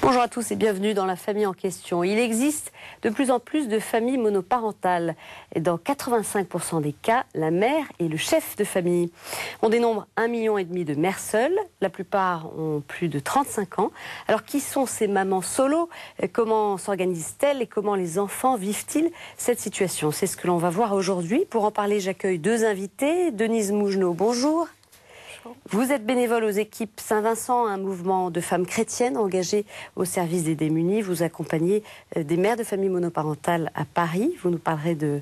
Bonjour à tous et bienvenue dans la famille en question. Il existe de plus en plus de familles monoparentales. Et dans 85% des cas, la mère est le chef de famille. On dénombre 1,5 million de mères seules. La plupart ont plus de 35 ans. Alors qui sont ces mamans solo? Comment s'organisent-elles et comment les enfants vivent-ils cette situation? C'est ce que l'on va voir aujourd'hui. Pour en parler, j'accueille deux invités. Denise Mougenot, bonjour. Vous êtes bénévole aux équipes Saint-Vincent, un mouvement de femmes chrétiennes engagées au service des démunis. Vous accompagnez des mères de familles monoparentales à Paris. Vous nous parlerez de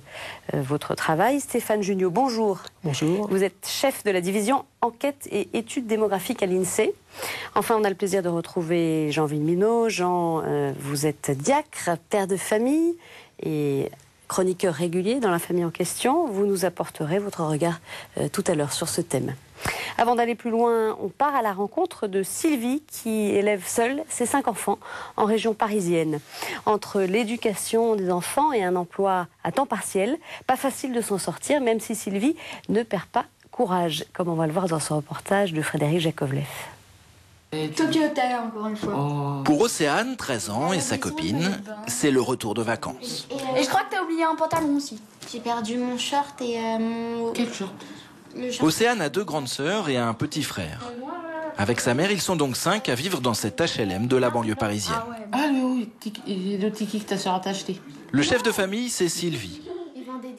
votre travail. Stéphane Junio, bonjour. Bonjour. Vous êtes chef de la division enquête et études démographiques à l'INSEE. Enfin, on a le plaisir de retrouver Jean Villeminot. Jean, vous êtes diacre, père de famille et chroniqueur régulier dans la famille en question. Vous nous apporterez votre regard tout à l'heure sur ce thème. Avant d'aller plus loin, on part à la rencontre de Sylvie qui élève seule ses 5 enfants en région parisienne. Entre l'éducation des enfants et un emploi à temps partiel, pas facile de s'en sortir, même si Sylvie ne perd pas courage, comme on va le voir dans ce reportage de Frédéric Jakovlev. Tokyo Hotel, encore une fois. Pour Océane, 13 ans, et sa copine, c'est le retour de vacances. Et je crois que t'as oublié un pantalon aussi. J'ai perdu mon short et mon... Quel short? Océane a 2 grandes sœurs et un petit frère. Avec sa mère, ils sont donc 5 à vivre dans cette HLM de la banlieue parisienne. Ah oui, le tiki que ta soeur t'a acheté. Le chef de famille, c'est Sylvie.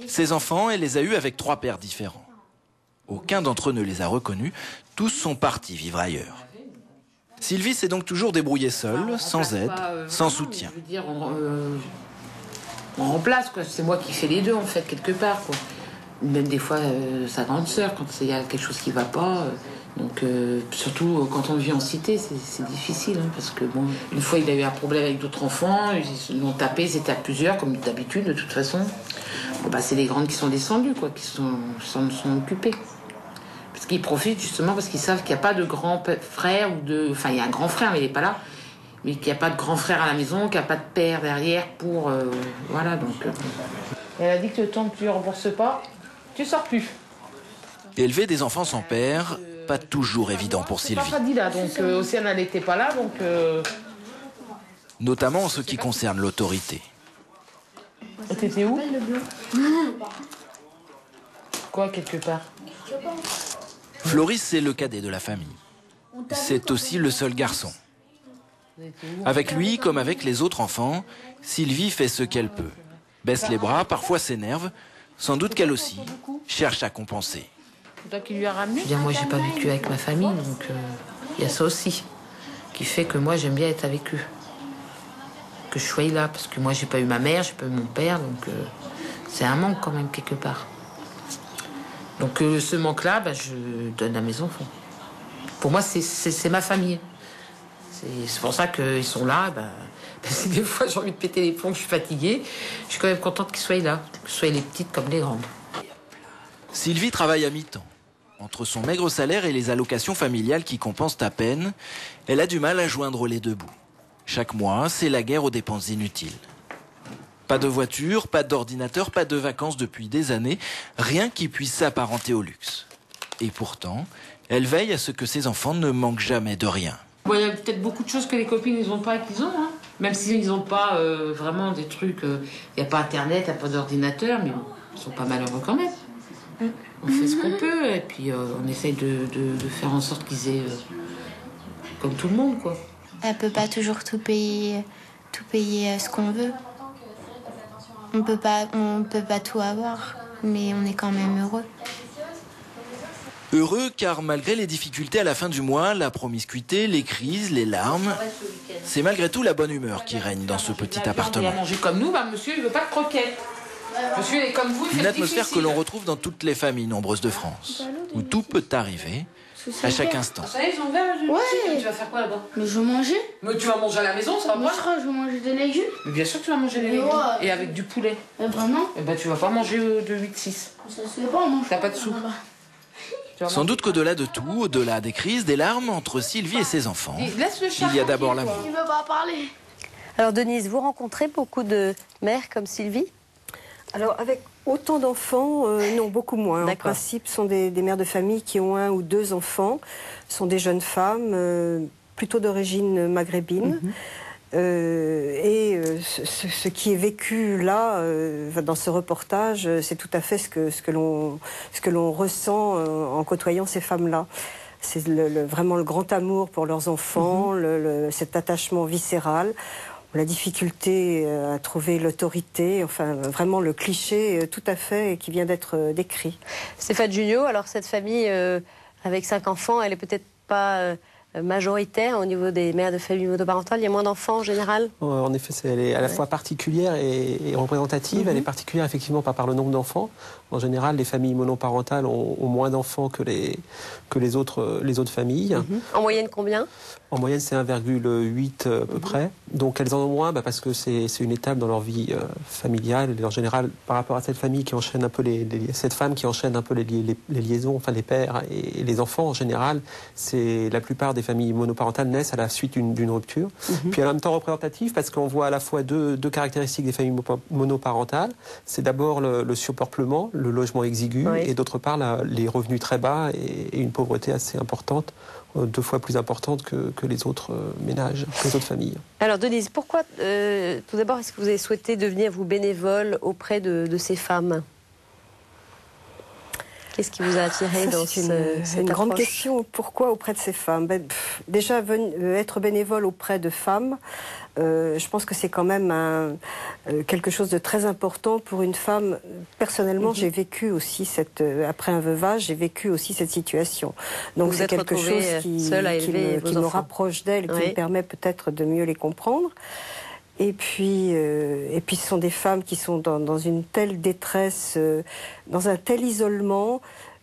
Ses enfants, elle les a eus avec 3 pères différents. Aucun d'entre eux ne les a reconnus, tous sont partis vivre ailleurs. Sylvie s'est donc toujours débrouillée seule, sans aide, sans soutien. Je veux dire, on remplace, quoi. C'est moi qui fais les deux, en fait, quelque part, quoi. Même des fois, sa grande sœur, quand il y a quelque chose qui ne va pas. Donc, surtout quand on vit en cité, c'est difficile. Hein, parce que, bon, une fois, il a eu un problème avec d'autres enfants. Ils l'ont tapé, c'était à plusieurs, comme d'habitude, de toute façon. Bon, bah, c'est les grandes qui sont descendues, quoi, qui s'en sont occupées. Parce qu'ils profitent, justement, parce qu'ils savent qu'il n'y a pas de grand frère ou de... Enfin, il y a un grand frère, mais il n'est pas là. Mais qu'il n'y a pas de grand frère à la maison, qu'il n'y a pas de père derrière pour... voilà, donc... Elle a dit que tant que tu ne rembourses pas... Tu sors plus. Élever des enfants sans père, pas toujours évident pour Sylvie. Papa dit là, donc Océane elle n'était pas là, donc. Notamment en ce qui concerne l'autorité. T'étais où? Quoi, quelque part? Floris, c'est le cadet de la famille. C'est aussi le seul garçon. Avec lui, comme avec les autres enfants, Sylvie fait ce qu'elle peut. Baisse les bras, parfois s'énerve. Sans doute qu'elle aussi cherche à compenser. Toi qui lui as ramené? Je veux dire, moi, j'ai pas vécu avec ma famille, donc il y a ça aussi qui fait que moi, j'aime bien être avec eux. Que je sois là, parce que moi, j'ai pas eu ma mère, j'ai pas eu mon père, donc c'est un manque quand même quelque part. Donc ce manque-là, bah, je donne à mes enfants. Pour moi, c'est ma famille. C'est pour ça qu'ils sont là. Bah, si des fois j'ai envie de péter les plombs, je suis fatiguée, je suis quand même contente qu'ils soient là, que ce soit les petites comme les grandes. Sylvie travaille à mi-temps. Entre son maigre salaire et les allocations familiales qui compensent à peine, elle a du mal à joindre les deux bouts. Chaque mois, c'est la guerre aux dépenses inutiles. Pas de voiture, pas d'ordinateur, pas de vacances depuis des années, rien qui puisse s'apparenter au luxe. Et pourtant, elle veille à ce que ses enfants ne manquent jamais de rien. Bon, il y a peut-être beaucoup de choses que les copines ils n'ont pas et qu'ils ont, hein. Même s'ils n'ont pas vraiment des trucs... Il n'y a pas Internet, il n'y a pas d'ordinateur, mais bon, ils sont pas malheureux quand même. On fait ce qu'on peut, et puis on essaye de faire en sorte qu'ils aient... comme tout le monde, quoi. Elle peut pas toujours tout payer ce qu'on veut. On peut pas tout avoir, mais on est quand même heureux. Heureux car malgré les difficultés à la fin du mois, la promiscuité, les crises, les larmes, c'est malgré tout la bonne humeur qui règne dans ce petit appartement. Il a mangé comme nous, bah monsieur il veut pas de croquettes. Monsieur il est comme vous, Une atmosphère que l'on retrouve dans toutes les familles nombreuses de France, où tout peut arriver à chaque instant. Ça y est, ils ont ouvert le Ouais. Tu vas faire quoi là-bas? Mais je vais manger. Mais tu vas manger à la maison, ça va Moi, pas? je crois que je vais manger des légumes. Mais bien sûr que tu vas manger des légumes. Ouais. Et avec du poulet. Vraiment? Et ben tu vas pas manger de 8-6. Ça se fait pas, moi. T'as pas de sous. Sans doute qu'au-delà de tout, au-delà des crises, des larmes, entre Sylvie et ses enfants, Laisse le chat il y a d'abord l'amour. Il veut pas parler. Alors Denise, vous rencontrez beaucoup de mères comme Sylvie? Alors, avec autant d'enfants, non, beaucoup moins. En principe, ce sont des mères de famille qui ont 1 ou 2 enfants. Ce sont des jeunes femmes, plutôt d'origine maghrébine. Ce qui est vécu là, dans ce reportage, c'est tout à fait ce que l'on ressent en côtoyant ces femmes-là. C'est vraiment le grand amour pour leurs enfants, cet attachement viscéral, la difficulté à trouver l'autorité, enfin vraiment le cliché tout à fait qui vient d'être décrit. Stéphane Junio, alors cette famille avec 5 enfants, elle est peut-être pas majoritaire au niveau des mères de famille monoparentales. Il y a moins d'enfants en général. En effet, elle est à la fois particulière et représentative. Elle est particulière effectivement par le nombre d'enfants. En général, les familles monoparentales ont moins d'enfants que les autres familles. En moyenne combien ? En moyenne, c'est 1,8 à peu près. Donc elles en ont moins parce que c'est une étape dans leur vie familiale. Et en général, par rapport à cette famille qui enchaîne un peu cette femme qui enchaîne un peu les liaisons, enfin les pères et les enfants en général, c'est la plupart des familles monoparentales naissent à la suite d'une rupture. Puis en même temps représentative parce qu'on voit à la fois deux caractéristiques des familles monoparentales. C'est d'abord le surpeuplement, le logement exigu, et d'autre part les revenus très bas et une pauvreté assez importante, 2 fois plus importante que les autres ménages, les autres familles. Alors Denise, pourquoi, tout d'abord, est-ce que vous avez souhaité devenir vous bénévole auprès de ces femmes ? Qu'est-ce qui vous a attiré dans cette une grande question. Pourquoi auprès de ces femmes ? Déjà, être bénévole auprès de femmes, je pense que c'est quand même quelque chose de très important pour une femme. Personnellement, j'ai vécu aussi après un veuvage, j'ai vécu aussi cette situation. Donc c'est quelque chose qui me rapproche d'elles, qui me permet peut-être de mieux les comprendre. Et puis ce sont des femmes qui sont dans une telle détresse, dans un tel isolement.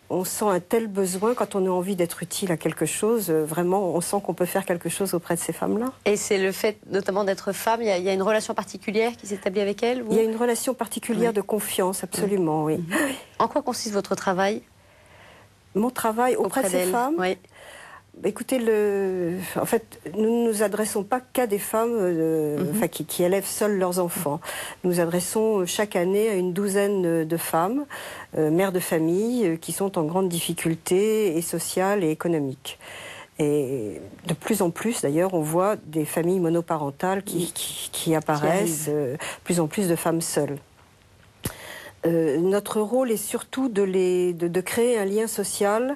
On sent un tel besoin quand on a envie d'être utile à quelque chose. Vraiment, on sent qu'on peut faire quelque chose auprès de ces femmes-là. Et c'est le fait notamment d'être femme, il y a une relation particulière qui s'établit avec elles, vous ? Il y a une relation particulière de confiance, absolument, oui. En quoi consiste votre travail ? Mon travail auprès de ces femmes ? Écoutez, en fait, nous ne nous adressons pas qu'à des femmes qui élèvent seules leurs enfants. Nous nous adressons chaque année à une douzaine de femmes, mères de famille, qui sont en grande difficulté et sociale et économique. Et de plus en plus, d'ailleurs, on voit des familles monoparentales qui apparaissent, plus en plus de femmes seules. Notre rôle est surtout de créer un lien social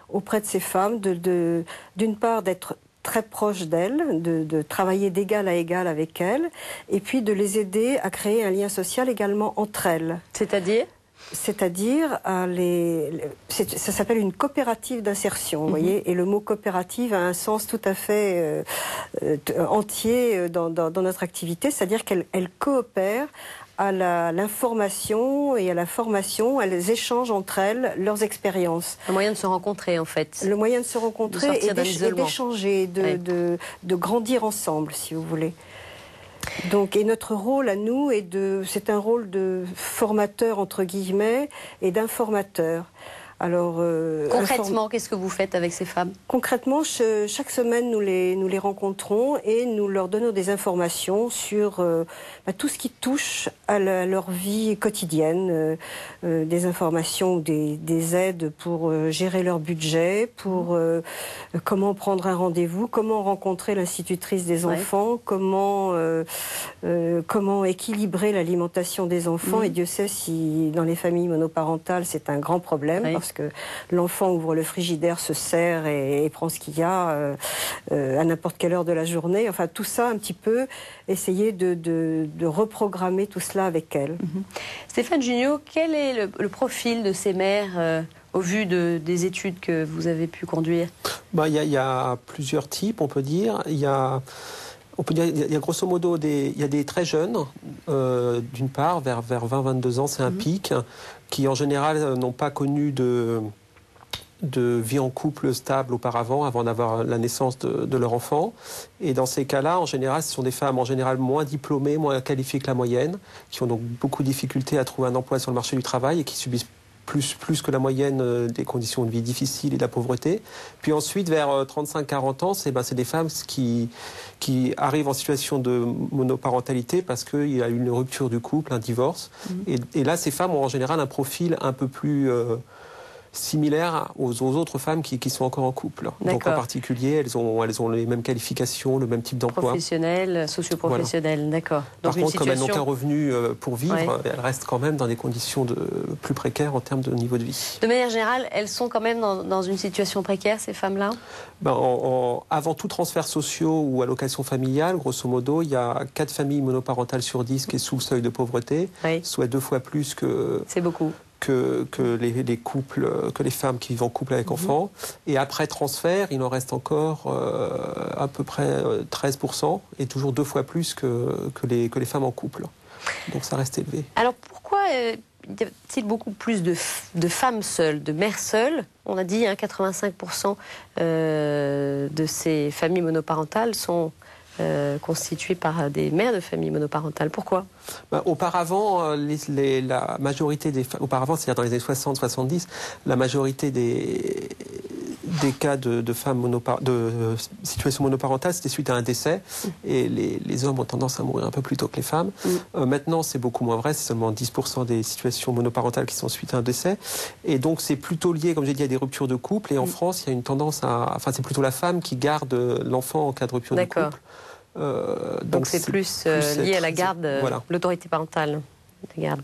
auprès de ces femmes, d'une part d'être très proche d'elles, de travailler d'égal à égal avec elles, et puis de les aider à créer un lien social également entre elles. C'est-à-dire ? C'est-à-dire, ça s'appelle une coopérative d'insertion, vous voyez, et le mot coopérative a un sens tout à fait entier dans notre activité, c'est-à-dire qu'elles coopèrent à l'information et à la formation, elles échangent entre elles leurs expériences. Le moyen de se rencontrer, en fait. Le moyen de se rencontrer et d'échanger, de grandir ensemble, si vous voulez. Donc, et notre rôle à nous c'est un rôle de formateur, entre guillemets, et d'informateur. Alors, concrètement, qu'est-ce que vous faites avec ces femmes ? Concrètement, chaque semaine, nous les rencontrons et nous leur donnons des informations sur tout ce qui touche à leur vie quotidienne, des informations, des aides pour gérer leur budget, pour comment prendre un rendez-vous, comment rencontrer l'institutrice des enfants, comment équilibrer l'alimentation des enfants. Et Dieu sait si dans les familles monoparentales, c'est un grand problème, parce que l'enfant ouvre le frigidaire, se sert et prend ce qu'il y a à n'importe quelle heure de la journée. Enfin, tout ça, un petit peu, essayer de reprogrammer tout cela avec elle. Stéphane Junio, quel est le profil de ces mères au vu des études que vous avez pu conduire ? Il y a plusieurs types, on peut dire. Il y a grosso modo il y a des très jeunes, d'une part, vers 20-22 ans, c'est un pic, qui en général n'ont pas connu de vie en couple stable auparavant, avant d'avoir la naissance de leur enfant. Et dans ces cas-là, en général, ce sont des femmes en général moins diplômées, moins qualifiées que la moyenne, qui ont donc beaucoup de difficultés à trouver un emploi sur le marché du travail et qui subissent plus que la moyenne des conditions de vie difficiles et de la pauvreté. Puis ensuite, vers 35-40 ans, c'est des femmes qui arrivent en situation de monoparentalité parce qu'il y a une rupture du couple, un divorce. Et là, ces femmes ont en général un profil un peu plus similaires aux autres femmes qui sont encore en couple. Donc en particulier, elles ont les mêmes qualifications, le même type d'emploi. Professionnel, socio-professionnel, voilà. D'accord. Par contre, comme elles n'ont qu'un revenu pour vivre, elles restent quand même dans des conditions plus précaires en termes de niveau de vie. De manière générale, elles sont quand même dans une situation précaire, ces femmes-là ? Avant tout transfert sociaux ou allocations familiales, grosso modo, il y a 4 familles monoparentales sur 10 qui est sous le seuil de pauvreté, soit 2 fois plus que... C'est beaucoup. Que les couples, que les femmes qui vivent en couple avec enfants. Et après transfert, il en reste encore à peu près 13%, et toujours 2 fois plus que les femmes en couple. Donc ça reste élevé. Alors pourquoi y a-t-il beaucoup plus de femmes seules, de mères seules ? On a dit 85% de ces familles monoparentales sont constituées par des mères de familles monoparentales. Pourquoi ? Auparavant, la majorité auparavant, c'est-à-dire dans les années 60-70, la majorité des cas de femmes de situation monoparentale, c'était suite à un décès, et les hommes ont tendance à mourir un peu plus tôt que les femmes. Maintenant, c'est beaucoup moins vrai, c'est seulement 10% des situations monoparentales qui sont suite à un décès, et donc c'est plutôt lié, comme j'ai dit, à des ruptures de couple, et en France, il y a une tendance c'est plutôt la femme qui garde l'enfant en cas de rupture de couple. Donc c'est plus lié à la garde, l'autorité parentale. De garde.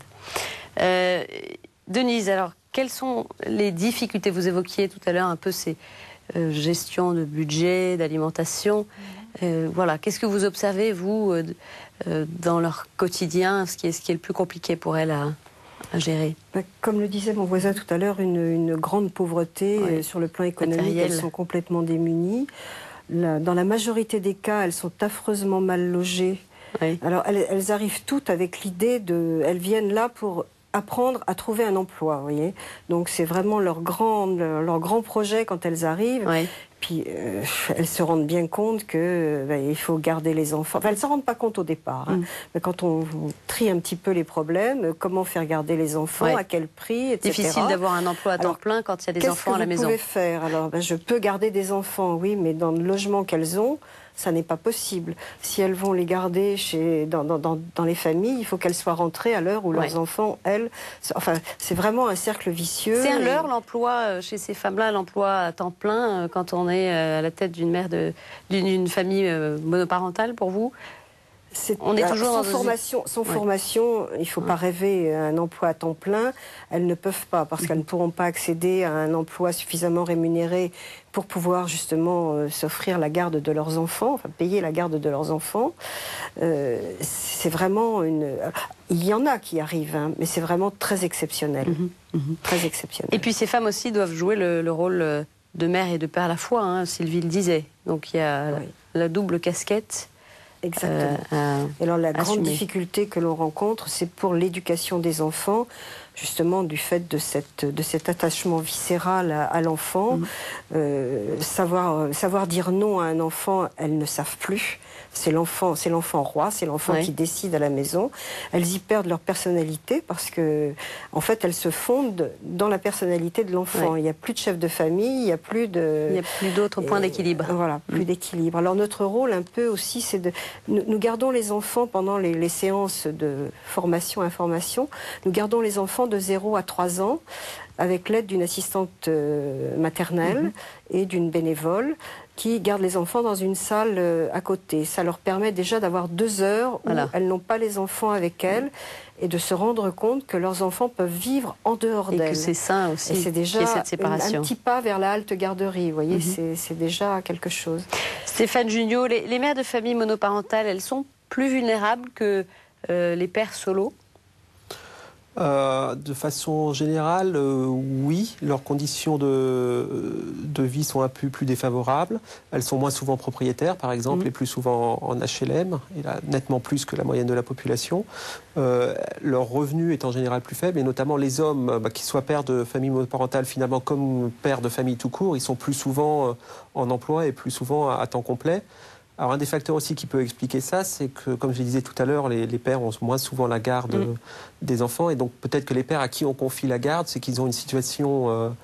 Denise, alors, quelles sont les difficultés ? Vous évoquiez tout à l'heure un peu ces gestions de budget, d'alimentation. Qu'est-ce que vous observez, vous, dans leur quotidien, ce qui est le plus compliqué pour elles à gérer ? Comme le disait mon voisin tout à l'heure, une grande pauvreté sur le plan économique. Matériel. Elles sont complètement démunies. Dans la majorité des cas, elles sont affreusement mal logées. Oui. Alors, elles arrivent toutes avec l'idée elles viennent là pour apprendre à trouver un emploi, vous voyez. Donc, c'est vraiment leur grand projet quand elles arrivent. Oui. Puis, elles se rendent bien compte qu'il faut garder les enfants. Enfin, elles ne s'en rendent pas compte au départ. Mais quand on trie un petit peu les problèmes, comment faire garder les enfants, à quel prix, etc. Difficile d'avoir un emploi à temps plein quand il y a des enfants à la maison. Qu'est-ce que vous pouvez faire ? Alors, je peux garder des enfants, oui, mais dans le logement qu'elles ont, ça n'est pas possible. Si elles vont les garder dans les familles, il faut qu'elles soient rentrées à l'heure où leurs enfants, elles... Enfin, c'est vraiment un cercle vicieux. C'est un leurre, l'emploi, chez ces femmes-là, l'emploi à temps plein, quand on est à la tête d'une famille monoparentale, pour vous ? On est toujours sans formation, il ne faut pas rêver à un emploi à temps plein. Elles ne peuvent pas, parce qu'elles ne pourront pas accéder à un emploi suffisamment rémunéré pour pouvoir justement s'offrir la garde de leurs enfants, enfin payer la garde de leurs enfants. C'est vraiment il y en a qui arrivent, mais c'est vraiment très exceptionnel. Très exceptionnel. Et puis ces femmes aussi doivent jouer le rôle de mère et de père à la fois, Sylvie le disait. Donc il y a la double casquette. Exactement. Et alors la grande difficulté que l'on rencontre, c'est pour l'éducation des enfants, justement du fait de cet attachement viscéral à l'enfant. Savoir dire non à un enfant, elles ne savent plus. C'est l'enfant roi, c'est l'enfant qui décide à la maison. Elles y perdent leur personnalité parce que, en fait, elles se fondent dans la personnalité de l'enfant. Il n'y a plus de chef de famille, il n'y a plus d'autres points d'équilibre. Voilà, plus d'équilibre. Alors notre rôle, un peu aussi, c'est nous gardons les enfants pendant les séances de formation-information. Nous gardons les enfants de 0 à 3 ans avec l'aide d'une assistante maternelle et d'une bénévole qui garde les enfants dans une salle à côté. Ça leur permet déjà d'avoir 2 heures où elles n'ont pas les enfants avec elles et de se rendre compte que leurs enfants peuvent vivre en dehors d'elles. Et que c'est sain aussi, et c'est déjà cette séparation. Un petit pas vers la halte garderie, vous voyez, c'est déjà quelque chose. Stéphane Junio, les mères de famille monoparentales, elles sont plus vulnérables que les pères solos ? De façon générale, oui, leurs conditions de vie sont un peu plus défavorables. Elles sont moins souvent propriétaires, par exemple, et plus souvent en HLM, et là, nettement plus que la moyenne de la population. Leur revenu est en général plus faible, et notamment les hommes, qui soient pères de famille monoparentale, finalement, comme pères de famille tout court, ils sont plus souvent en emploi et plus souvent à temps complet. Alors un des facteurs aussi qui peut expliquer ça, c'est que, comme je le disais tout à l'heure, les pères ont moins souvent la garde des enfants. Et donc peut-être que les pères à qui on confie la garde, c'est qu'ils ont une situation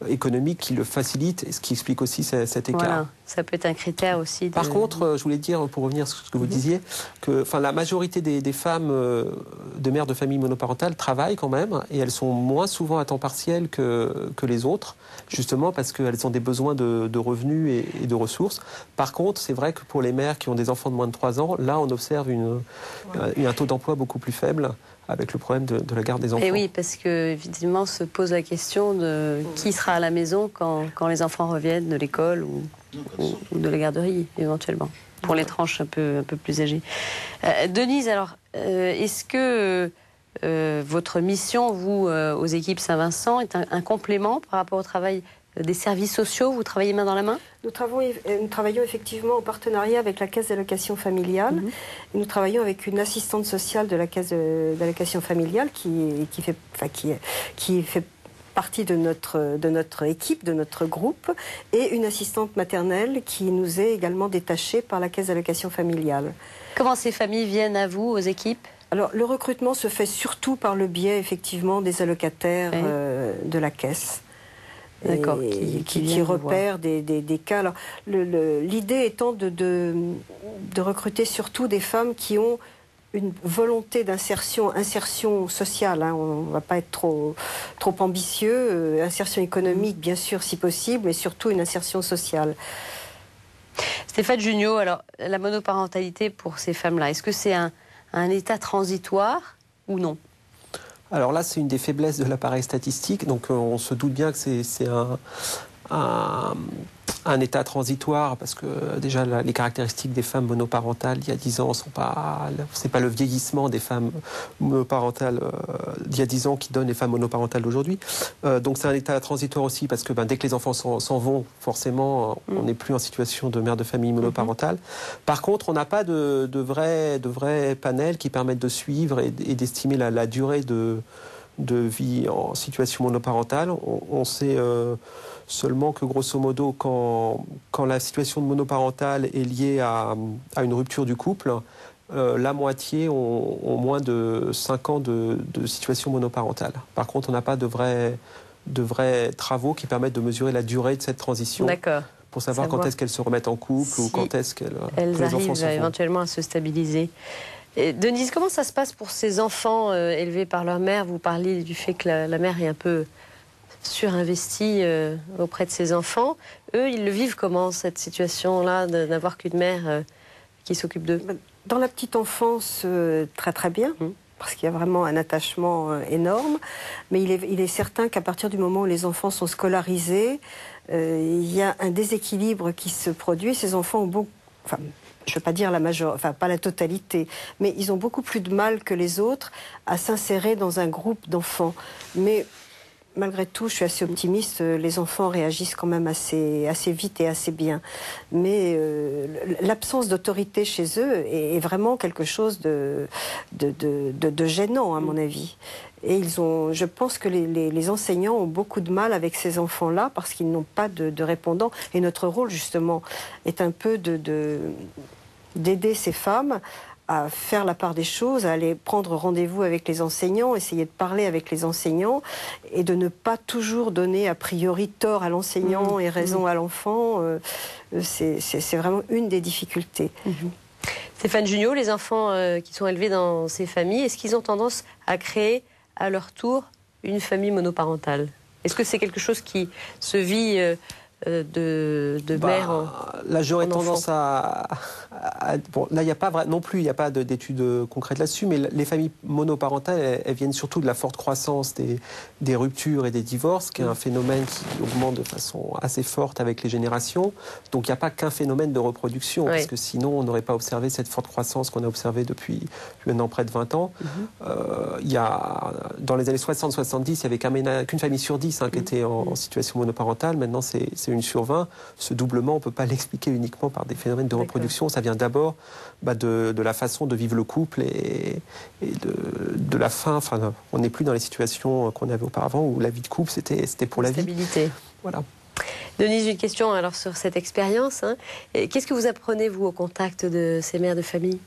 économique qui le facilite, et ce qui explique aussi cet écart. Voilà, ça peut être un critère aussi. Par contre, je voulais dire, pour revenir sur ce que vous disiez, que la majorité des femmes de mères de famille monoparentales travaillent quand même, et elles sont moins souvent à temps partiel que les autres, justement parce qu'elles ont des besoins de revenus et de ressources. Par contre, c'est vrai que pour les mères qui ont des enfants de moins de 3 ans, là, on observe un taux d'emploi beaucoup plus faible, avec le problème de la garde des enfants. Et oui, parce que évidemment se pose la question de qui sera à la maison quand les enfants reviennent de l'école ou de la garderie, éventuellement, pour les tranches un peu plus âgées. Denise, alors, est-ce que votre mission, vous, aux équipes Saint-Vincent, est un complément par rapport au travail des services sociaux? Vous travaillez main dans la main? Nous travaillons effectivement en partenariat avec la Caisse d'allocation familiale. Et nous travaillons avec une assistante sociale de la Caisse d'allocation familiale qui fait partie de notre équipe, de notre groupe, et une assistante maternelle qui nous est également détachée par la Caisse d'allocation familiale. Comment ces familles viennent à vous, aux équipes? Alors, le recrutement se fait surtout par le biais, effectivement, des allocataires de la Caisse. D'accord, qui repèrent des cas. Alors, l'idée étant de recruter surtout des femmes qui ont une volonté insertion sociale. On ne va pas être trop ambitieux. Insertion économique, bien sûr, si possible, mais surtout une insertion sociale. Stéphane Junio, alors, la monoparentalité pour ces femmes-là, est-ce que c'est un état transitoire ou non? Alors là, c'est une des faiblesses de l'appareil statistique. Donc on se doute bien que c'est un état transitoire, parce que déjà les caractéristiques des femmes monoparentales il y a 10 ans c'est pas le vieillissement des femmes monoparentales d'il y a 10 ans qui donne les femmes monoparentales d'aujourd'hui. Donc c'est un état transitoire aussi parce que dès que les enfants s'en vont, forcément on n'est plus en situation de mère de famille monoparentale. Par contre, on n'a pas de vrais panels qui permettent de suivre et d'estimer la durée de vie en situation monoparentale. On sait seulement que, grosso modo, quand la situation monoparentale est liée à une rupture du couple, la moitié ont moins de 5 ans de situation monoparentale. Par contre, on n'a pas de vrais travaux qui permettent de mesurer la durée de cette transition. D'accord. Pour savoir quand est-ce qu'elles se remettent en couple ou quand est-ce que les enfants arrivent éventuellement à se stabiliser. Et Denise, comment ça se passe pour ces enfants élevés par leur mère? Vous parlez du fait que la mère est un peu surinvestie auprès de ses enfants. Eux, ils le vivent comment, cette situation-là, d'avoir qu'une mère qui s'occupe d'eux? Dans la petite enfance, très très bien. Parce qu'il y a vraiment un attachement énorme. Mais il est certain qu'à partir du moment où les enfants sont scolarisés, il y a un déséquilibre qui se produit. Ces enfants ont beaucoup... je ne veux pas dire pas la totalité, mais ils ont beaucoup plus de mal que les autres à s'insérer dans un groupe d'enfants. Mais malgré tout, je suis assez optimiste, les enfants réagissent quand même assez vite et assez bien. Mais l'absence d'autorité chez eux est vraiment quelque chose de gênant, à mon avis. Et je pense que les enseignants ont beaucoup de mal avec ces enfants-là parce qu'ils n'ont pas de répondants. Et notre rôle, justement, est un peu d'aider ces femmes à faire la part des choses, à aller prendre rendez-vous avec les enseignants, essayer de parler avec les enseignants et de ne pas toujours donner a priori tort à l'enseignant et raison à l'enfant. C'est vraiment une des difficultés. Stéphane Junio, les enfants qui sont élevés dans ces familles, est-ce qu'ils ont tendance à créer à leur tour une famille monoparentale? Est-ce que c'est quelque chose qui se vit de mère là, j'aurais tendance bon, là, il n'y a pas non plus, il n'y a pas d'études concrètes là-dessus, mais les familles monoparentales, elles viennent surtout de la forte croissance des ruptures et des divorces, qui est un phénomène qui augmente de façon assez forte avec les générations. Donc, il n'y a pas qu'un phénomène de reproduction, parce que sinon, on n'aurait pas observé cette forte croissance qu'on a observée depuis maintenant près de 20 ans. Dans les années 60-70, il n'y avait qu'une famille sur 10 qui était en situation monoparentale. Maintenant, c'est 1 sur 20. Ce doublement, on ne peut pas l'expliquer uniquement par des phénomènes de reproduction. Ça vient d'abord de la façon de vivre le couple et de la fin. Enfin, on n'est plus dans les situations qu'on avait auparavant où la vie de couple, c'était pour la vie. Stabilité. Voilà. Denise, une question alors sur cette expérience. Qu'est-ce que vous apprenez, vous, au contact de ces mères de famille?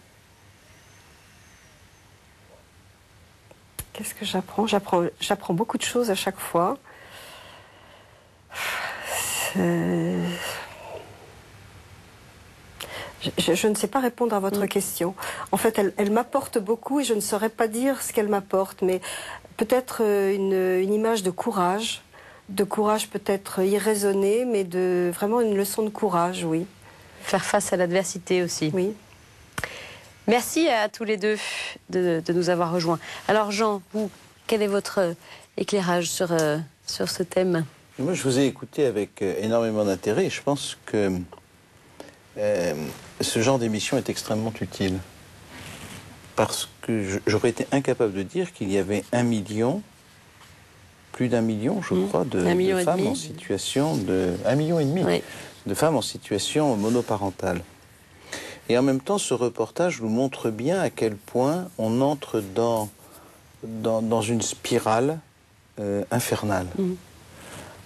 Qu'est-ce que j'apprends? J'apprends beaucoup de choses à chaque fois. Je ne sais pas répondre à votre question. En fait, elle m'apporte beaucoup et je ne saurais pas dire ce qu'elle m'apporte, mais peut-être une image de courage peut-être irraisonné, mais vraiment une leçon de courage, oui. Faire face à l'adversité aussi. Oui. Merci à tous les deux de nous avoir rejoints. Alors Jean, vous, quel est votre éclairage sur ce thème? Moi, je vous ai écouté avec énormément d'intérêt. Je pense que ce genre d'émission est extrêmement utile. Parce que j'aurais été incapable de dire qu'il y avait plus d'1 million, je crois, de femmes en situation de... 1,5 million de femmes en situation monoparentale. Et en même temps, ce reportage nous montre bien à quel point on entre dans une spirale infernale.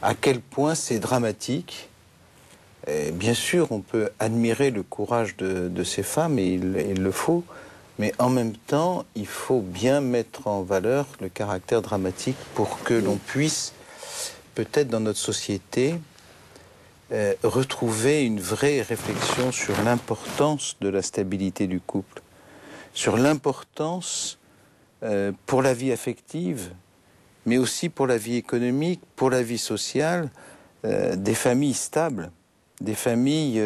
À quel point c'est dramatique. Et bien sûr, on peut admirer le courage de ces femmes, et il le faut, mais en même temps, il faut bien mettre en valeur le caractère dramatique pour que l'on puisse, peut-être dans notre société, retrouver une vraie réflexion sur l'importance de la stabilité du couple, sur l'importance pour la vie affective, mais aussi pour la vie économique, pour la vie sociale, des familles stables, des familles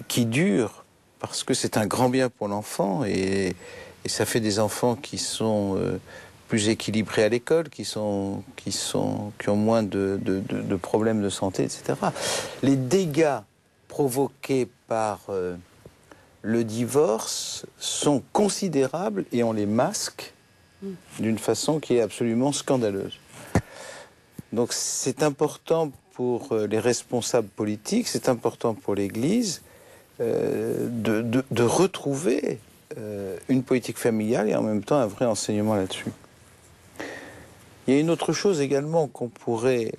qui durent, parce que c'est un grand bien pour l'enfant, et ça fait des enfants qui sont plus équilibrés à l'école, qui ont moins de problèmes de santé, etc. Les dégâts provoqués par le divorce sont considérables et on les masque d'une façon qui est absolument scandaleuse. Donc c'est important pour les responsables politiques, c'est important pour l'Église de retrouver une politique familiale et en même temps un vrai enseignement là-dessus. Il y a une autre chose également qu'on pourrait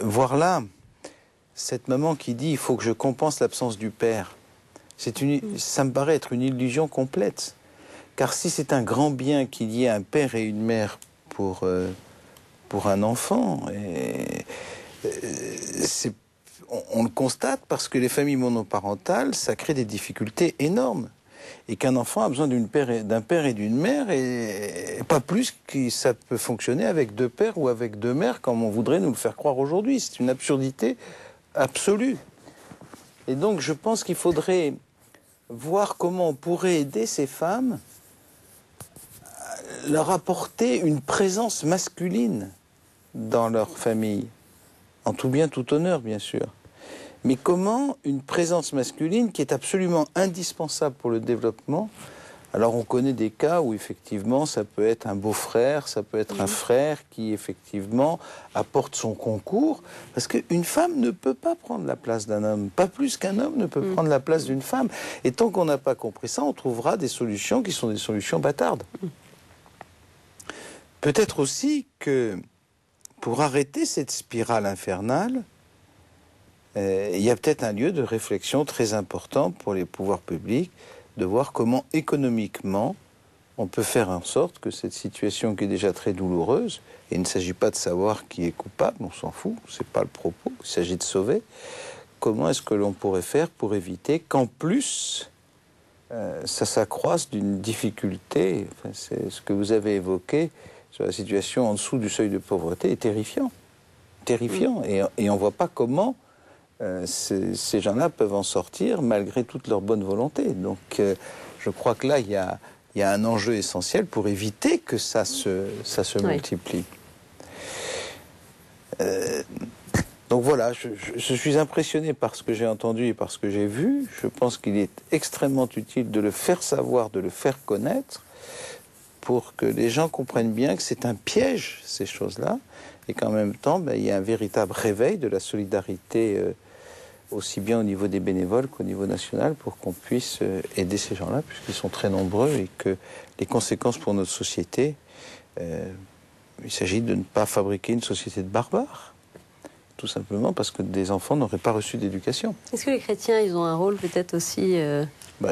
voir là, cette maman qui dit « il faut que je compense l'absence du père ». Ça me paraît être une illusion complète. Car si c'est un grand bien qu'il y ait un père et une mère pour un enfant, on le constate parce que les familles monoparentales, ça crée des difficultés énormes. Et qu'un enfant a besoin d'un père et d'une mère, et pas plus que ça peut fonctionner avec 2 pères ou avec 2 mères, comme on voudrait nous le faire croire aujourd'hui. C'est une absurdité absolue. Et donc je pense qu'il faudrait voir comment on pourrait aider ces femmes, leur apporter une présence masculine dans leur famille, en tout bien, tout honneur, bien sûr. Mais comment une présence masculine qui est absolument indispensable pour le développement. Alors on connaît des cas où effectivement ça peut être un beau-frère, ça peut être un frère qui effectivement apporte son concours, parce qu'une femme ne peut pas prendre la place d'un homme, pas plus qu'un homme ne peut prendre la place d'une femme. Et tant qu'on n'a pas compris ça, on trouvera des solutions qui sont des solutions bâtardes. Peut-être aussi que pour arrêter cette spirale infernale, il y a peut-être un lieu de réflexion très important pour les pouvoirs publics, de voir comment économiquement on peut faire en sorte que cette situation qui est déjà très douloureuse, et il ne s'agit pas de savoir qui est coupable, on s'en fout, c'est pas le propos, il s'agit de sauver, comment est-ce que l'on pourrait faire pour éviter qu'en plus ça s'accroisse d'une difficulté, enfin, c'est ce que vous avez évoqué sur la situation en dessous du seuil de pauvreté est terrifiant. Et on voit pas comment ces gens-là peuvent en sortir malgré toute leur bonne volonté. Donc je crois que là, il y a un enjeu essentiel pour éviter que ça se multiplie. Donc voilà, je suis impressionné par ce que j'ai entendu et par ce que j'ai vu. Je pense qu'il est extrêmement utile de le faire savoir, de le faire connaître, pour que les gens comprennent bien que c'est un piège, ces choses-là, et qu'en même temps, il y a un véritable réveil de la solidarité, aussi bien au niveau des bénévoles qu'au niveau national, pour qu'on puisse aider ces gens-là, puisqu'ils sont très nombreux, et que les conséquences pour notre société, il s'agit de ne pas fabriquer une société de barbares, tout simplement parce que des enfants n'auraient pas reçu d'éducation. Est-ce que les chrétiens, ils ont un rôle peut-être aussi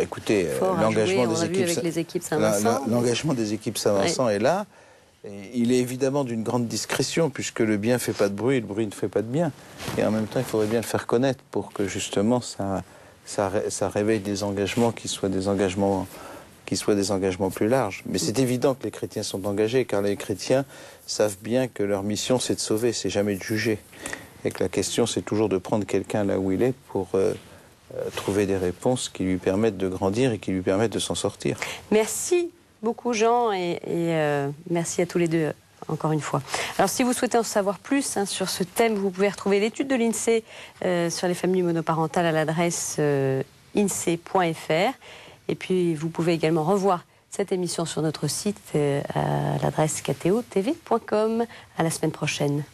écoutez, l'engagement des équipes Saint-Vincent. L'engagement des équipes Saint-Vincent est là, Et il est évidemment d'une grande discrétion, puisque le bien ne fait pas de bruit et le bruit ne fait pas de bien. Et en même temps, il faudrait bien le faire connaître pour que justement ça réveille des engagements qui soient des engagements plus larges. Mais c'est évident que les chrétiens sont engagés, car les chrétiens savent bien que leur mission, c'est de sauver, c'est jamais de juger. Et que la question, c'est toujours de prendre quelqu'un là où il est pour trouver des réponses qui lui permettent de grandir et qui lui permettent de s'en sortir. Merci beaucoup Jean et merci à tous les deux encore une fois. Alors si vous souhaitez en savoir plus sur ce thème, vous pouvez retrouver l'étude de l'INSEE sur les familles monoparentales à l'adresse insee.fr et puis vous pouvez également revoir cette émission sur notre site à l'adresse kto-tv.com. À la semaine prochaine.